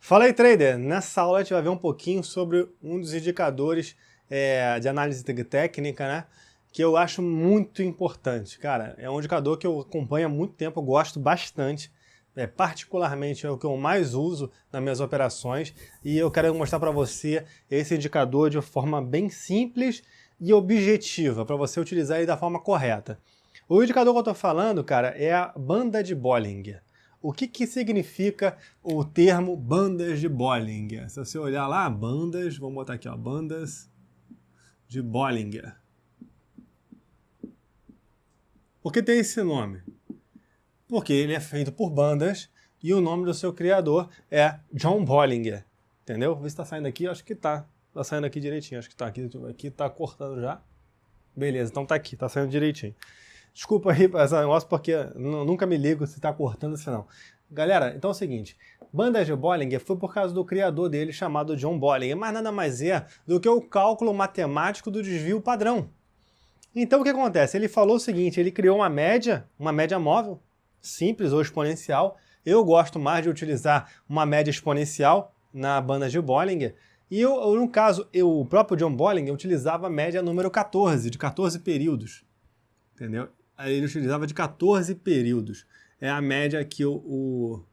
Fala aí, trader! Nessa aula a gente vai ver um pouquinho sobre um dos indicadores de análise técnica, né? Que eu acho muito importante. Cara, é um indicador que eu acompanho há muito tempo, eu gosto bastante. Particularmente é o que eu mais uso nas minhas operações e eu quero mostrar para você esse indicador de forma bem simples e objetiva, para você utilizar ele da forma correta. O indicador que eu estou falando, cara, é a banda de Bollinger. O que significa o termo bandas de Bollinger? Se você olhar lá, bandas, vamos botar aqui, ó, bandas de Bollinger. Por que tem esse nome? Porque ele é feito por bandas e o nome do seu criador é John Bollinger. Entendeu? Vê se tá saindo aqui, acho que tá. Tá saindo aqui direitinho, acho que tá aqui tá cortando já. Beleza, então tá aqui, tá saindo direitinho. Desculpa aí esse negócio, porque nunca me ligo se tá cortando se não. Galera, então é o seguinte, bandas de Bollinger foi por causa do criador dele, chamado John Bollinger, mas nada mais é do que o cálculo matemático do desvio padrão. Então o que acontece? Ele falou o seguinte, ele criou uma média móvel, simples ou exponencial. Eu gosto mais de utilizar uma média exponencial na banda de Bollinger, e no caso, o próprio John Bollinger utilizava a média número 14, de 14 períodos. Entendeu? Ele utilizava de 14 períodos. É a média que o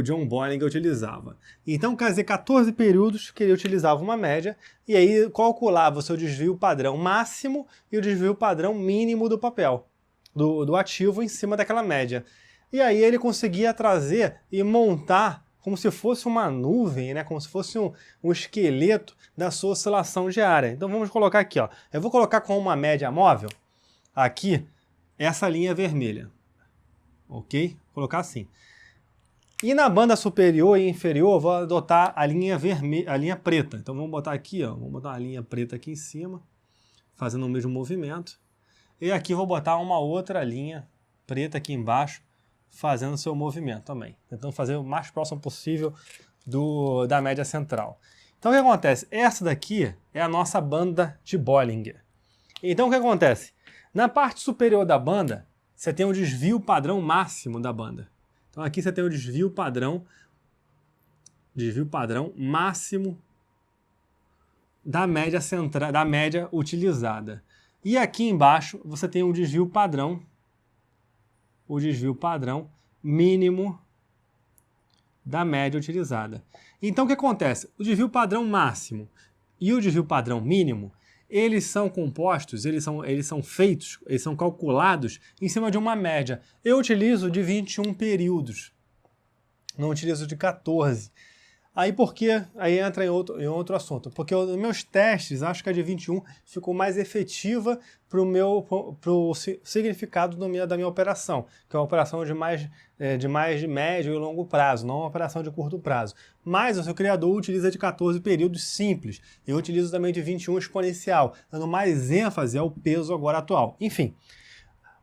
John Bollinger utilizava. Então, quer dizer, 14 períodos que ele utilizava uma média, e aí calculava o seu desvio padrão máximo e o desvio padrão mínimo do papel, do ativo em cima daquela média. E aí ele conseguia trazer e montar como se fosse uma nuvem, né? Como se fosse um esqueleto da sua oscilação diária. Então vamos colocar aqui, ó. Eu vou colocar com uma média móvel, aqui, essa linha vermelha. Ok? Vou colocar assim. E na banda superior e inferior, eu vou adotar a linha vermelha, a linha preta. Então vamos botar aqui, ó. Vamos botar uma linha preta aqui em cima, fazendo o mesmo movimento. E aqui eu vou botar uma outra linha preta aqui embaixo, fazendo o seu movimento também. Tentando fazer o mais próximo possível da média central. Então o que acontece? Essa daqui é a nossa banda de Bollinger. Então o que acontece? Na parte superior da banda, você tem o desvio padrão máximo da banda. Então aqui você tem o desvio padrão máximo da média central, da média utilizada. E aqui embaixo você tem o desvio padrão mínimo da média utilizada. Então o que acontece? O desvio padrão máximo e o desvio padrão mínimo, eles são compostos, eles são calculados em cima de uma média. Eu utilizo de 21 períodos, não utilizo de 14. Aí por quê? Aí entra em outro assunto. Porque os meus testes, acho que a de 21 ficou mais efetiva para o significado da minha operação, que é uma operação de médio e longo prazo, não uma operação de curto prazo. Mas o seu criador utiliza de 14 períodos simples. Eu utilizo também de 21 exponencial, dando mais ênfase ao peso agora atual. Enfim.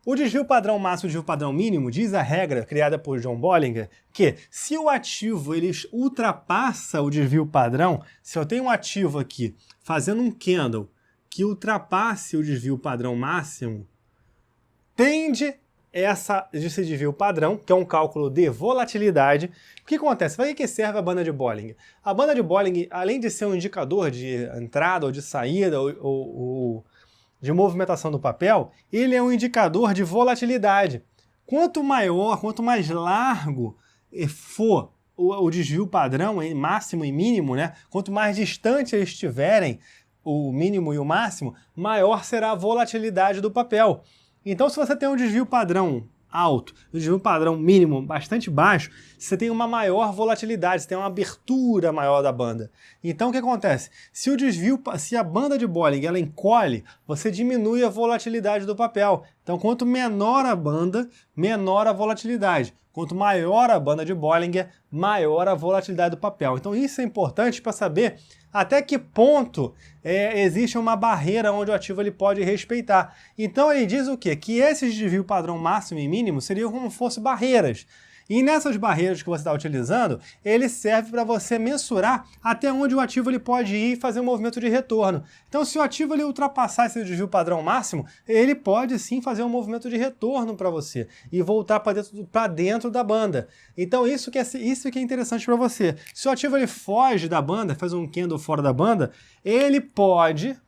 O desvio padrão máximo e o desvio padrão mínimo diz a regra criada por John Bollinger que se o ativo ele ultrapassa o desvio padrão, se eu tenho um ativo aqui fazendo um candle que ultrapasse o desvio padrão máximo, tende esse desvio padrão, que é um cálculo de volatilidade. O que acontece? Para que serve a banda de Bollinger? A banda de Bollinger, além de ser um indicador de entrada ou de saída ou de movimentação do papel, ele é um indicador de volatilidade. Quanto maior, quanto mais largo for o desvio padrão, máximo e mínimo, né? Quanto mais distante eles estiverem, o mínimo e o máximo, maior será a volatilidade do papel. Então, se você tem um desvio padrão alto, um desvio padrão mínimo bastante baixo, você tem uma maior volatilidade, você tem uma abertura maior da banda. Então o que acontece? Se a banda de Bollinger ela encolhe, você diminui a volatilidade do papel. Então quanto menor a banda, menor a volatilidade. Quanto maior a banda de Bollinger, maior a volatilidade do papel. Então isso é importante para saber até que ponto existe uma barreira onde o ativo ele pode respeitar. Então ele diz o quê? Que esses desvio padrão máximo e mínimo seriam como se fossem barreiras. E nessas barreiras que você está utilizando, ele serve para você mensurar até onde o ativo ele pode ir e fazer um movimento de retorno. Então, se o ativo ele ultrapassar esse desvio padrão máximo, ele pode sim fazer um movimento de retorno para você e voltar para dentro da banda. Então, isso que é interessante para você. Se o ativo ele foge da banda, faz um candle fora da banda, ele pode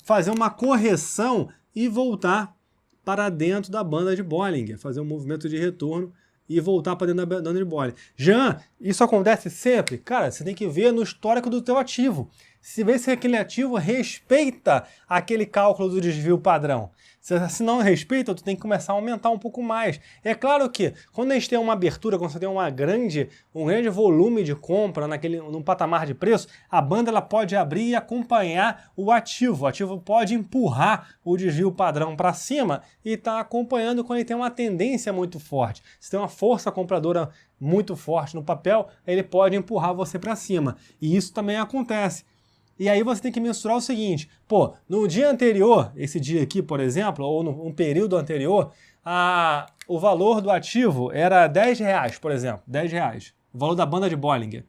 fazer uma correção e voltar para dentro da banda de Bollinger, fazer um movimento de retorno e voltar para dentro da banda de Bollinger. Jean, isso acontece sempre? Cara, você tem que ver no histórico do teu ativo. Se vê se aquele ativo respeita aquele cálculo do desvio padrão. Se não respeita, tu tem que começar a aumentar um pouco mais. É claro que quando a gente tem uma abertura, quando você tem um grande volume de compra num patamar de preço, a banda ela pode abrir e acompanhar o ativo. O ativo pode empurrar o desvio padrão para cima e está acompanhando quando ele tem uma tendência muito forte. Se tem uma força compradora muito forte no papel, ele pode empurrar você para cima. E isso também acontece. E aí você tem que mensurar o seguinte, pô, no dia anterior, esse dia aqui, por exemplo, ou num período anterior, o valor do ativo era R$10, por exemplo, R$10. O valor da banda de Bollinger,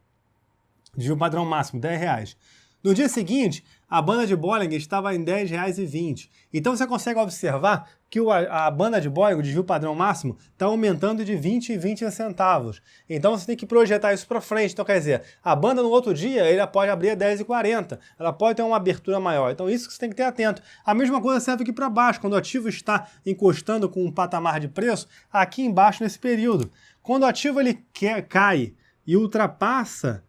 desvio padrão máximo, R$10. No dia seguinte, a banda de Bollinger estava em R$10,20. Então você consegue observar que a banda de Bollinger, o desvio padrão máximo, está aumentando de 20 em 20 centavos. Então você tem que projetar isso para frente. Então quer dizer, a banda no outro dia ela pode abrir a R$10,40. Ela pode ter uma abertura maior. Então isso que você tem que ter atento. A mesma coisa serve aqui para baixo. Quando o ativo está encostando com um patamar de preço, aqui embaixo nesse período. Quando o ativo ele cai e ultrapassa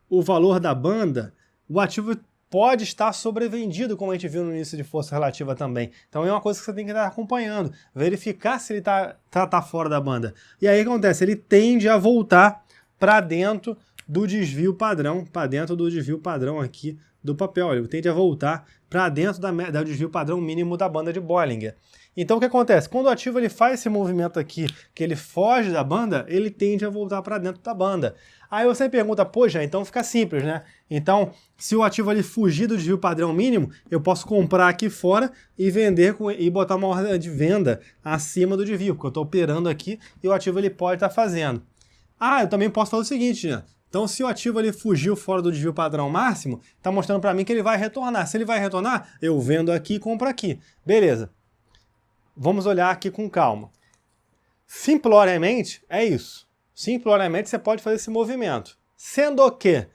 o valor da banda, o ativo pode estar sobrevendido, como a gente viu no início de força relativa também. Então é uma coisa que você tem que estar acompanhando, verificar se ele tá fora da banda. E aí o que acontece? Ele tende a voltar para dentro do desvio padrão, aqui do papel. Ele tende a voltar para dentro do desvio padrão mínimo da banda de Bollinger. Então o que acontece? Quando o ativo ele faz esse movimento aqui, que ele foge da banda, ele tende a voltar para dentro da banda. Aí você pergunta, poxa, então fica simples, né? Então, se o ativo ele fugir do desvio padrão mínimo, eu posso comprar aqui fora e vender e botar uma ordem de venda acima do desvio, porque eu estou operando aqui e o ativo ele pode estar fazendo. Eu também posso fazer o seguinte, né? Então, se o ativo ele fugiu fora do desvio padrão máximo, está mostrando para mim que ele vai retornar. Se ele vai retornar, eu vendo aqui e compro aqui. Beleza. Vamos olhar aqui com calma. Simploriamente, é isso. Simploriamente, você pode fazer esse movimento. Sendo que,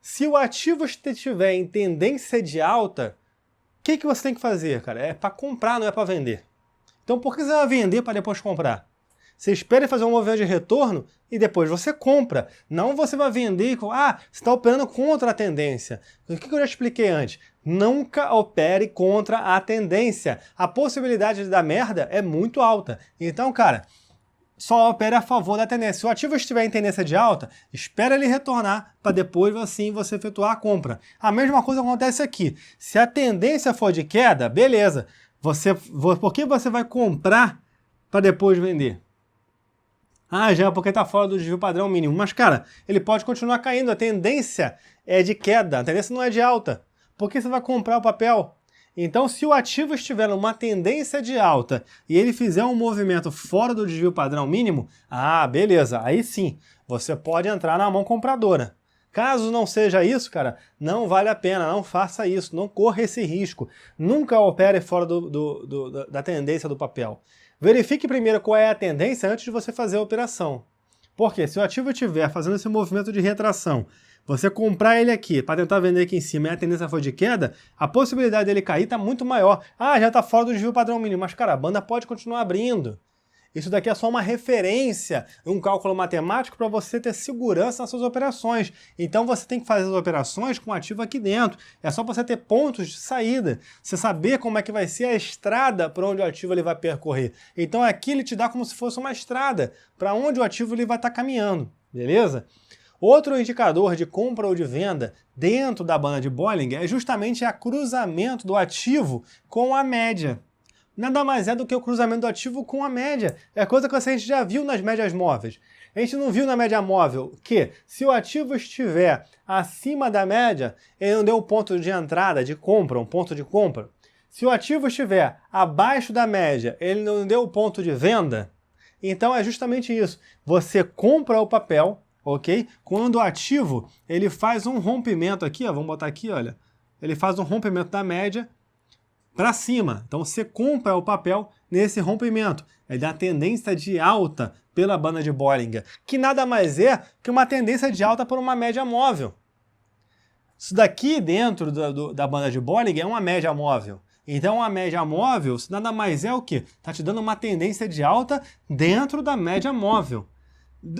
se o ativo estiver em tendência de alta, o que você tem que fazer, cara? É para comprar, não é para vender. Então, por que você vai vender para depois comprar? Você espera fazer um movimento de retorno e depois você compra. Não você vai vender e você está operando contra a tendência. O que eu já expliquei antes? Nunca opere contra a tendência. A possibilidade de dar merda é muito alta. Então, cara, só opere a favor da tendência. Se o ativo estiver em tendência de alta, espera ele retornar para depois assim você efetuar a compra. A mesma coisa acontece aqui. Se a tendência for de queda, beleza. Por que você vai comprar para depois vender? Já porque está fora do desvio padrão mínimo. Mas, cara, ele pode continuar caindo. A tendência é de queda, a tendência não é de alta. Por que você vai comprar o papel? Então, se o ativo estiver numa tendência de alta e ele fizer um movimento fora do desvio padrão mínimo, beleza, aí sim, você pode entrar na mão compradora. Caso não seja isso, cara, não vale a pena, não faça isso, não corra esse risco. Nunca opere fora da tendência do papel. Verifique primeiro qual é a tendência antes de você fazer a operação. Porque se o ativo estiver fazendo esse movimento de retração, você comprar ele aqui para tentar vender aqui em cima e a tendência for de queda, a possibilidade dele cair está muito maior. Já está fora do desvio padrão mínimo, mas cara, a banda pode continuar abrindo. Isso daqui é só uma referência, um cálculo matemático para você ter segurança nas suas operações. Então você tem que fazer as operações com o ativo aqui dentro. É só você ter pontos de saída. Você saber como é que vai ser a estrada para onde o ativo ele vai percorrer. Então aqui ele te dá como se fosse uma estrada para onde o ativo ele vai estar caminhando. Beleza? Outro indicador de compra ou de venda dentro da banda de Bollinger é justamente o cruzamento do ativo com a média. Nada mais é do que o cruzamento do ativo com a média. É coisa que a gente já viu nas médias móveis. A gente não viu na média móvel que, se o ativo estiver acima da média, ele não deu um ponto de entrada, de compra, um ponto de compra. Se o ativo estiver abaixo da média, ele não deu o ponto de venda. Então é justamente isso. Você compra o papel, ok? Quando o ativo, ele faz um rompimento aqui, ó, vamos botar aqui, olha. Ele faz um rompimento da média para cima. Então você compra o papel nesse rompimento. Ele dá tendência de alta pela banda de Bollinger, que nada mais é que uma tendência de alta por uma média móvel. Isso daqui dentro da banda de Bollinger é uma média móvel. Então a média móvel, nada mais é o quê? Está te dando uma tendência de alta dentro da média móvel.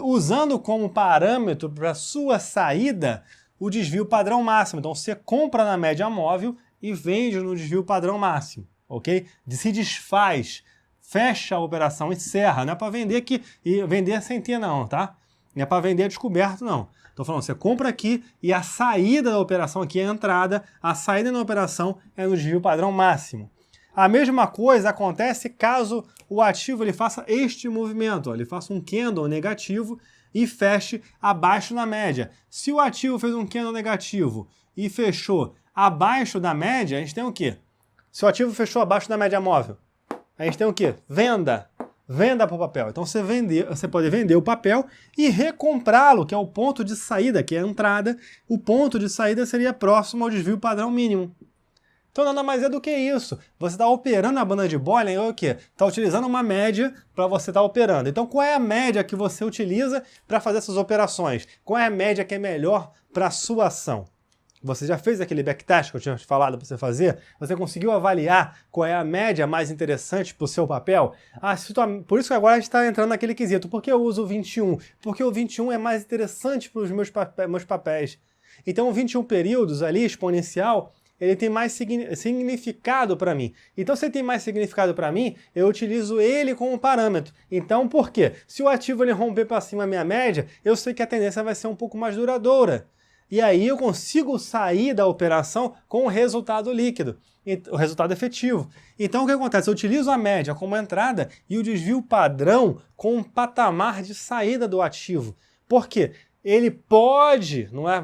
Usando como parâmetro para sua saída o desvio padrão máximo. Então você compra na média móvel e vende no desvio padrão máximo, ok? Se desfaz, fecha a operação, encerra. Não é para vender aqui e vender sem ter não, tá? Não é para vender descoberto não. Estou falando, você compra aqui e a saída da operação aqui é a entrada, a saída da operação é no desvio padrão máximo. A mesma coisa acontece caso o ativo ele faça este movimento, ó, ele faça um candle negativo e feche abaixo da média. Se o ativo fez um candle negativo e fechou abaixo da média, a gente tem o quê? Se o ativo fechou abaixo da média móvel, a gente tem o quê? Venda. Venda para o papel. Então você pode vender o papel e recomprá-lo, que é o ponto de saída, que é a entrada. O ponto de saída seria próximo ao desvio padrão mínimo. Então nada mais é do que isso. Você está operando a banda de Bollinger, ou o quê? Está utilizando uma média para você estar operando. Então qual é a média que você utiliza para fazer essas operações? Qual é a média que é melhor para a sua ação? Você já fez aquele backtest que eu tinha falado para você fazer? Você conseguiu avaliar qual é a média mais interessante para o seu papel? Por isso que agora a gente está entrando naquele quesito. Por que eu uso o 21? Porque o 21 é mais interessante para os meus papéis. Então o 21 períodos ali, exponencial, ele tem mais significado para mim. Então se ele tem mais significado para mim, eu utilizo ele como parâmetro. Então por quê? Se o ativo ele romper para cima a minha média, eu sei que a tendência vai ser um pouco mais duradoura. E aí eu consigo sair da operação com o resultado líquido, o resultado efetivo. Então o que acontece? Eu utilizo a média como entrada e o desvio padrão com um patamar de saída do ativo. Por quê? Ele pode, não é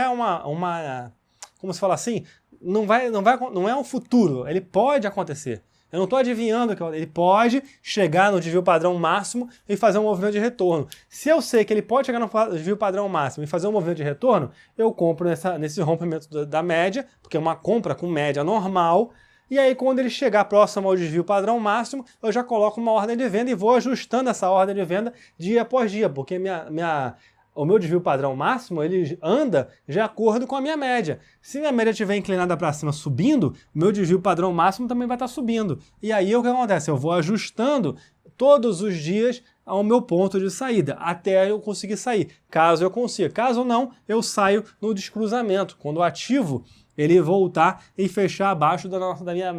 uma como se fala assim, não é um futuro, ele pode acontecer. Eu não estou adivinhando que ele pode chegar no desvio padrão máximo e fazer um movimento de retorno. Se eu sei que ele pode chegar no desvio padrão máximo e fazer um movimento de retorno, eu compro nesse rompimento da média, porque é uma compra com média normal, e aí quando ele chegar próximo ao desvio padrão máximo, eu já coloco uma ordem de venda e vou ajustando essa ordem de venda dia após dia, porque o meu desvio padrão máximo, ele anda de acordo com a minha média. Se minha média estiver inclinada para cima subindo, o meu desvio padrão máximo também vai estar subindo. E aí o que acontece? Eu vou ajustando todos os dias ao meu ponto de saída, até eu conseguir sair. Caso eu consiga. Caso não, eu saio no descruzamento, quando o ativo ele voltar e fechar abaixo da minha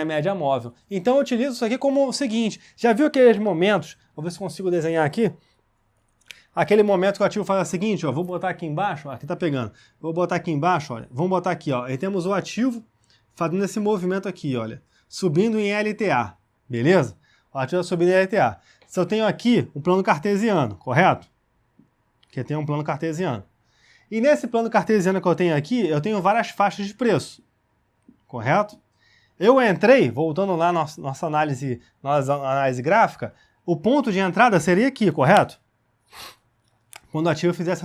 média móvel. Então eu utilizo isso aqui como o seguinte, já viu aqueles momentos, vou ver se consigo desenhar aqui, aquele momento que o ativo faz o seguinte, ó, vou botar aqui embaixo, ó, aqui tá pegando, vou botar aqui embaixo, olha, vamos botar aqui, ó, aí temos o ativo fazendo esse movimento aqui, olha, subindo em LTA, beleza? O ativo subindo em LTA. Se eu tenho aqui um plano cartesiano, correto? Que eu tenho um plano cartesiano. E nesse plano cartesiano que eu tenho aqui, eu tenho várias faixas de preço, correto? Eu entrei, voltando lá na nossa análise gráfica, o ponto de entrada seria aqui, correto? Quando o ativo fizesse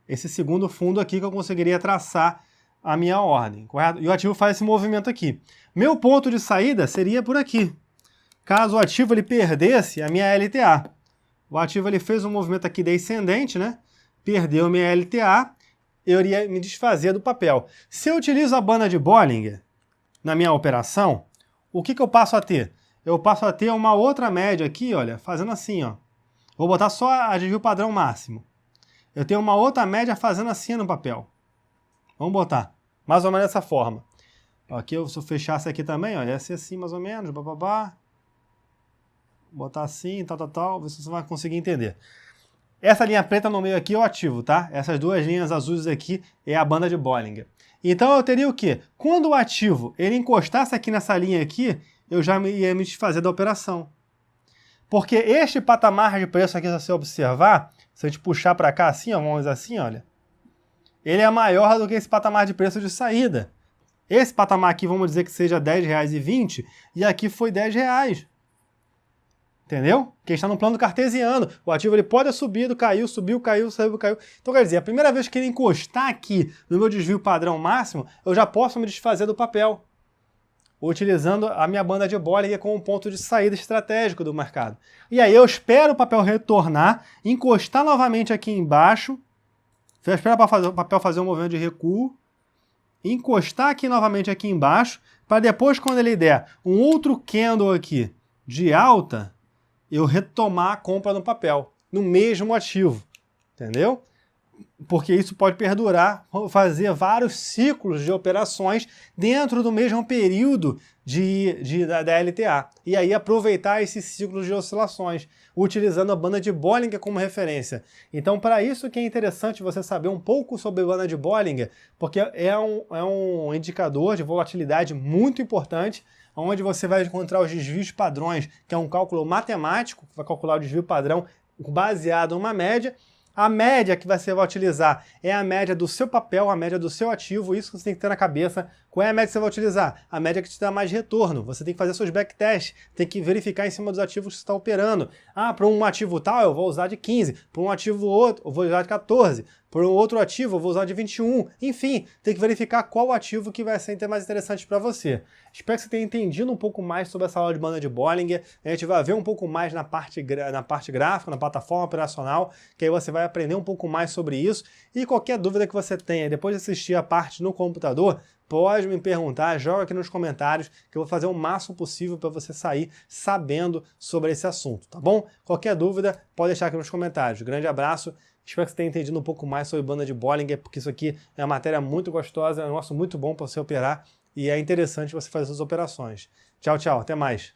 esse segundo fundo aqui que eu conseguiria traçar a minha ordem, correto? E o ativo faz esse movimento aqui. Meu ponto de saída seria por aqui. Caso o ativo ele perdesse a minha LTA. O ativo ele fez um movimento aqui descendente, né? Perdeu minha LTA, eu iria me desfazer do papel. Se eu utilizo a banda de Bollinger na minha operação, o que eu passo a ter? Eu passo a ter uma outra média aqui, olha, fazendo assim, ó. Vou botar só a desvio padrão máximo. Eu tenho uma outra média fazendo assim no papel. Vamos botar mais ou menos dessa forma. Aqui, se eu fechasse aqui também, ó, ia ser assim mais ou menos, bababá. Botar assim, tal, ver se você vai conseguir entender. Essa linha preta no meio aqui é o ativo, tá? Essas duas linhas azuis aqui é a banda de Bollinger. Então eu teria o quê? Quando o ativo ele encostasse aqui nessa linha aqui, eu já ia me desfazer da operação. Porque este patamar de preço aqui, se você observar, se a gente puxar para cá assim, ó, vamos dizer assim, olha, ele é maior do que esse patamar de preço de saída. Esse patamar aqui, vamos dizer que seja R$10,20, e aqui foi R$10. Entendeu? Porque está no plano cartesiano. O ativo ele pode ter subido, caiu, subiu, caiu, subiu, caiu. Então, quer dizer, a primeira vez que ele encostar aqui no meu desvio padrão máximo, eu já posso me desfazer do papel, utilizando a minha banda de Bollinger como ponto de saída estratégico do mercado. E aí eu espero o papel retornar, encostar novamente aqui embaixo, espero o papel fazer um movimento de recuo, encostar aqui novamente aqui embaixo, para depois, quando ele der um outro candle aqui de alta, eu retomar a compra no papel, no mesmo ativo, entendeu? Porque isso pode perdurar, fazer vários ciclos de operações dentro do mesmo período da LTA. E aí aproveitar esses ciclos de oscilações, utilizando a banda de Bollinger como referência. Então, para isso que é interessante você saber um pouco sobre a banda de Bollinger, porque é um indicador de volatilidade muito importante, onde você vai encontrar os desvios padrões, que é um cálculo matemático, que vai calcular o desvio padrão baseado em uma média. A média que você vai utilizar é a média do seu papel, a média do seu ativo, isso que você tem que ter na cabeça. Qual é a média que você vai utilizar? A média que te dá mais retorno. Você tem que fazer seus backtests, tem que verificar em cima dos ativos que você está operando. Ah, para um ativo tal eu vou usar de 15, para um ativo outro eu vou usar de 14, para um outro ativo eu vou usar de 21. Enfim, tem que verificar qual ativo que vai ser mais interessante para você. Espero que você tenha entendido um pouco mais sobre essa aula de banda de Bollinger. A gente vai ver um pouco mais na parte gráfica, na plataforma operacional, que aí você vai aprender um pouco mais sobre isso. E qualquer dúvida que você tenha depois de assistir a parte no computador, pode me perguntar, joga aqui nos comentários, que eu vou fazer o máximo possível para você sair sabendo sobre esse assunto, tá bom? Qualquer dúvida, pode deixar aqui nos comentários. Grande abraço, espero que você tenha entendido um pouco mais sobre banda de Bollinger, porque isso aqui é uma matéria muito gostosa, é um negócio muito bom para você operar, e é interessante você fazer suas operações. Tchau, tchau, até mais.